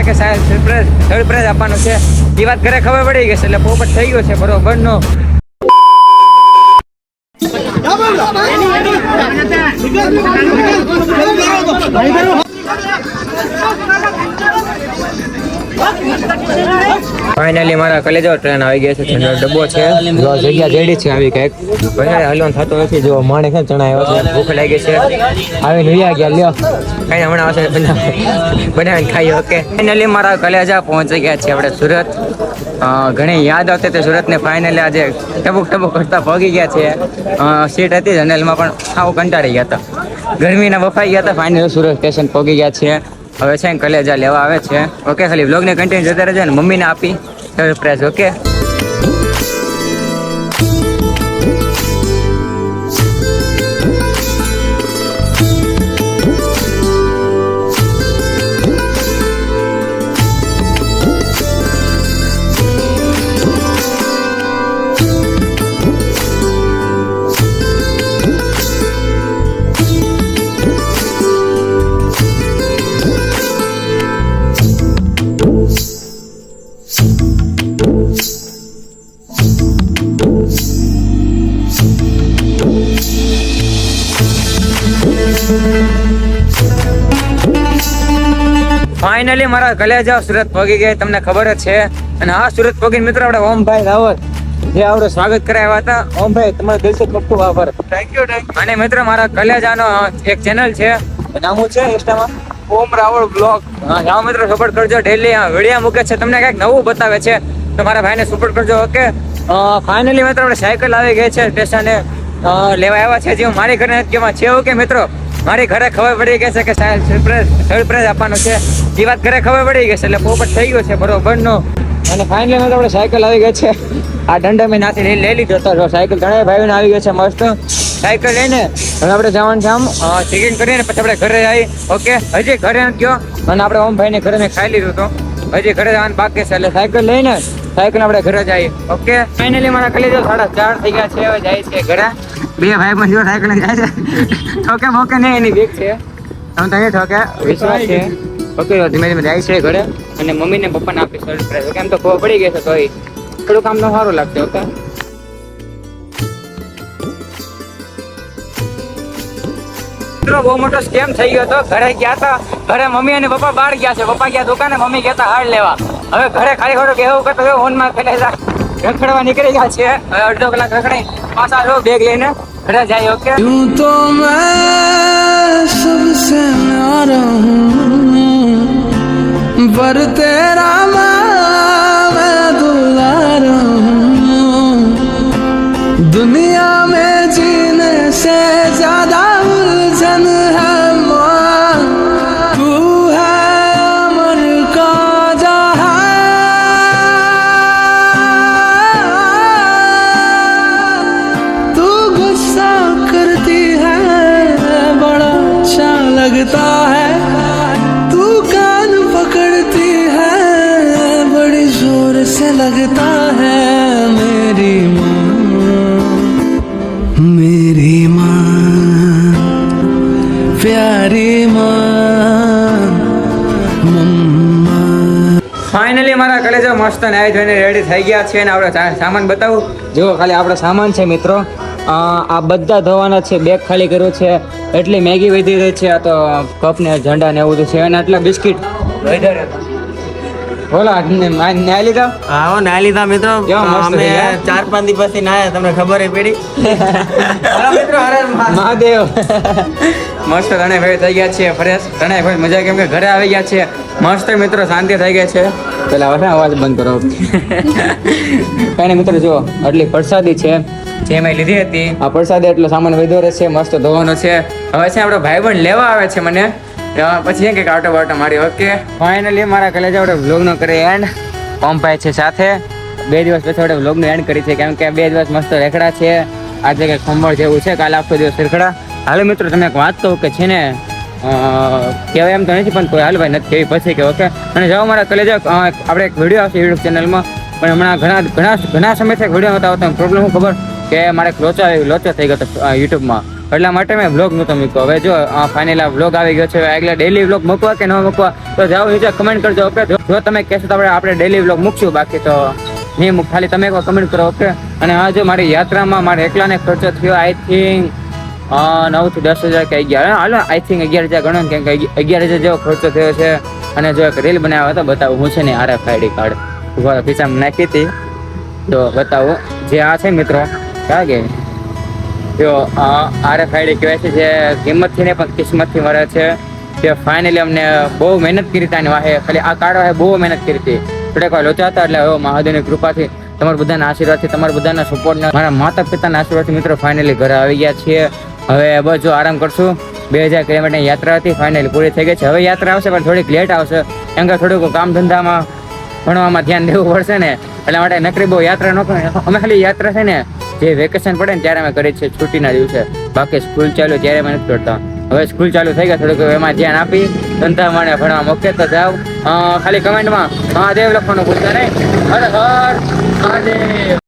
કે સાહેબ સરપ્રાઈઝ આપવાનું છે એ વાત ઘરે ખબર પડી ગઈ છે એટલે પોપટ થઈ ગયો છે બરોબર નો. ફાઇનલી મારા કલેજો ટ્રેન આવી ગયા છે. જનરલ ડબ્બો છે, જગ્યા જેડી છે આવી કઈક વધારે હલન થતો નથી. જો માણે છે ચણા આવ્યો છે, ભૂખ લાગી છે, આવીને રહ્યા ગયા લ્યો કઈ હમણાં આવશે બનાવીને ખાઈએ. ઓકે ફાઇનલી મારા કલેજા પહોંચી ગયા છે આપણે સુરત. ઘણી યાદ આવતી હતી સુરતને. ફાઇનલી આજે ટબુક કરતા પહોંચી ગયા છે. સીટ હતી જનરલમાં પણ આવું કંટાળી ગયા હતા, ગરમીના બફાઈ ગયા હતા. ફાઇનલી સુરત સ્ટેશન પહોંચી ગયા છે. હવે છે કલેજા લેવા આવે છે. ઓકે ખાલી વ્લોગને કન્ટિન્યુ જતા રહેજો ને મમ્મીને આપી સરપ્રાઈઝ. ઓકે ફાઇનલી મારા કલેજા સુરત પહોંચી ગયા, તમને ખબર જ છે. અને આ સુરત પહોંચીને મિત્રો આપણે ઓમભાઈ રાવત જે આપણું સ્વાગત કરાવ્યા હતા. ઓમભાઈ તમારો દિલથી ખૂબ ખૂબ આભાર. Thank you. અને મિત્રો મારા કલેજાનો એક ચેનલ છે, નામ છે ઇન્સ્ટામાં ઓમ રાવળ બ્લોગ. જાઓ મિત્રો સપોર્ટ કરજો. ડેલી વિડીયો મૂકે છે, તમને કંઈક નવું બતાવે છે, તો મારા ભાઈને સપોર્ટ કરજો. ઓકે ફાઇનલી મિત્રો આપણે સાયકલ આવી ગઈ છે સ્ટેશને લેવા આવ્યા છે. જે મારી ઘરે નથી કેમાં છે. ઓકે મિત્રો મારી ઘરે ખબર પડી ગઈ છે કે સરપ્રાઈઝ આપવાનું છે એ વાત ઘરે ખબર પડી ગઈ છે એટલે પોપટ થઈ ગયો છે બરોબર નો. અને ફાઇનલી આપણે સાયકલ આવી ગઈ છે. આ દંડા મેં નાથી લઈ લીધો હતો સાયકલ. ઘણા ભાઈઓને આવી ગઈ છે મસ્ત સાયકલ લઈને. હવે આપણે જવાનું છે આમ ચેકિંગ કરીને પછી આપણે ઘરે આવી. ઓકે હજી ઘરે ગયો અને આપણે ઓમભાઈને ઘરે મેં ખાઈ લીધું હતું. હજી ઘરે જવાનું બાકી છે એટલે સાયકલ લઈને સાયકલ આપણે ઘરે જઈએ. ઓકે ફાઇનલી મારા કલેજો 4:30 થઈ ગયા છે. હવે જાય છે ઘરે. બે ભાઈ પણ જો સાયકલ જાય છે. ઠોકે મોકે નહીં એની બેગ છે તમે તો ઠોકે વિશ્વાસ છે. ઓકે ધીમે ધીમે જાય છે ઘરે અને મમ્મીને પપ્પાને આપી સરપ્રાઈઝ. ઓકે એમ તો ખબર પડી ગઈ છે તો થોડું કામ તો સારું લાગશે. ઓકે બહુ મોટો સ્કેમ થઈ ગયો હતો. ઘરે ગયા હતા, ઘરે મમ્મી અને પપ્પા બહાર ગયા છે. પપ્પા ગયા દુકાને, મમ્મી ગયા હતા હાર લેવા. હવે ઘરે ખાલી ખોટું કેવું કરતો ફોનમાં પેલા રખડવા નીકળી ગયા છે. હવે અડધો કલાક રખડી પાછા જો બેગ લઈને ઘરે જાય. ઓકે यूं तो मैं सबसे न्यारा हूँ पर तेरा मैं दुलारा हूँ दुनिया में जीने से ज्यादा उलझन है माँ तू है अमर का जहां तू गुस्सा करती है बड़ा अच्छा लगता है तू कान पकड़ती है बड़ी जोर से लगता है मेरी माँ प्यारी माँ मम्मा. ફાઇનલી મારા કલેજો મસ્ત નાઈ ધોઈને રેડી થઈ ગયા છે. અને આપણે સામાન બતાવું. જો ખાલી આપણો સામાન છે મિત્રો. આ બધા ધોવાના છે. બેગ ખાલી કર્યું છે. એટલી મેગી વધી રહી છે. આ તો કપ ને ઝંડા ને એવું બધું છે. અને આટલા બિસ્કિટ વધારે બોલો નાઈ લીધા. હા નાઈ લીધા મિત્રો. અમે 4-5 દિવસ થી નાયા, તમને ખબર પડી. મિત્રો મહાદેવ મસ્ત ત્રણેય ભાઈ થઈ ગયા છે ફ્રેશ. ત્રણેય ભાઈ મજા કેમ કે ઘરે આવી ગયા છે મસ્ત મિત્રો. શાંતિ થઈ ગઈ છે. પેલા હવે અવાજ બંધ કરો. કઈ મિત્રો જો આટલી પ્રસાદી છે જે મેં લીધી હતી. આ પ્રસાદી એટલો સામાન વધ્યો રહેશે. મસ્ત ધોવાનો છે. હવે છે આપણો ભાઈબંધ લેવા આવે છે મને, પછી કંઈક આટો બાટો મારી. ઓકે ફાઇનલી મારા કલેજા આપણે વ્લોગનો કરે એન્ડ. ઓમભાઈ છે સાથે. 2 દિવસ પછી આપણે વ્લોગનો એન્ડ કરી છે કેમ કે 2 દિવસ મસ્ત રેખડા છે. આજે કંઈક ખંભળ જેવું છે, કાલે આખો દિવસ રેખડા. હાલો મિત્રો તમે એક વાત કહું કે છે ને કહેવાય એમ તો નથી પણ કોઈ હાલ ભાઈ નથી કેવી પછી કે. ઓકે અને જાઓ મારા કલેજા આપણે એક વિડીયો આવશે યુટ્યુબ ચેનલમાં પણ હમણાં ઘણા સમયથી વિડીયો નહોતા આવતા. પ્રોબ્લેમ શું ખબર કે મારે લોચો થઈ ગયો હતો યુટ્યુબમાં, એટલા માટે મેં બ્લોગ નહોતો મૂક્યો. હવે જો ફાઇનલ આ બ્લોગ આવી ગયો છે. આગલા ડેલી બ્લોગ મૂકવા કે ન મૂકવા તો જાઓ નીચે કમેન્ટ કરજો. ઓકે, જો તમે કહેશો તો આપણે ડેલી બ્લોગ મૂકશું, બાકી તો નહીં મૂક. ખાલી તમે એકવાર કમેન્ટ કરો. ઓકે, અને હા જો મારી યાત્રામાં મારે એકલાને ખર્ચો થયો આઈ થિંક 9 થી 10,000 કે 11, હાલો આઈ થિંક 11,000 ગણો, કેમ કે 11,000 જેવો ખર્ચો થયો છે. અને જો એક રીલ બનાવ્યો હતો, બતાવું હું છે ને RFID કાર્ડ ખિસ્સામાં નાખી હતી તો બતાવું. જે આ છે મિત્રો ક્યાં કે જો RFID કહેવાય છે, જે કિંમતથી ને પણ કિસ્મતથી મળે છે. તે ફાઇનલી અમને બહુ મહેનત કરી હતી આની વાહે, ખાલી આ કાર્ડ વાહે બહુ મહેનત કરી હતી. થોડેક વાર લોચા હતા, એટલે હવે મહાદેવની કૃપાથી, તમારા બધાના આશીર્વાદથી, તમારા બધાના સપોર્ટના, મારા માતા પિતાના આશીર્વાદથી મિત્રો ફાઇનલી ઘરે આવી ગયા છીએ. હવે બસ જો આરામ કરશું. 2000 કિલોમીટરની યાત્રા હતી, ફાઇનલી પૂરી થઈ ગઈ છે. હવે યાત્રા આવશે પણ થોડીક લેટ આવશે, કેમ કે થોડુંક કામ ધંધામાં ભણવામાં ધ્યાન દેવું પડશે ને, એટલા માટે નકરી બહુ યાત્રા ન કરે. અમે ખાલી યાત્રા છે ને જે વેકેશન પડે ને ત્યારે અમે કરીએ છીએ, છૂટીના દિવસે. બાકી સ્કૂલ ચાલુ ત્યારે અમે નથી કરતા. હવે સ્કૂલ ચાલુ થઈ ગયા, થોડુંક એમાં ધ્યાન આપી ધંધામાં ને ભણવામાં. ઓકે, તો જાઓ. ખાલી કમેન્ટમાં મહાદેવ લખવાનું ભૂલતા નહીં. હર હર મહાદેવ.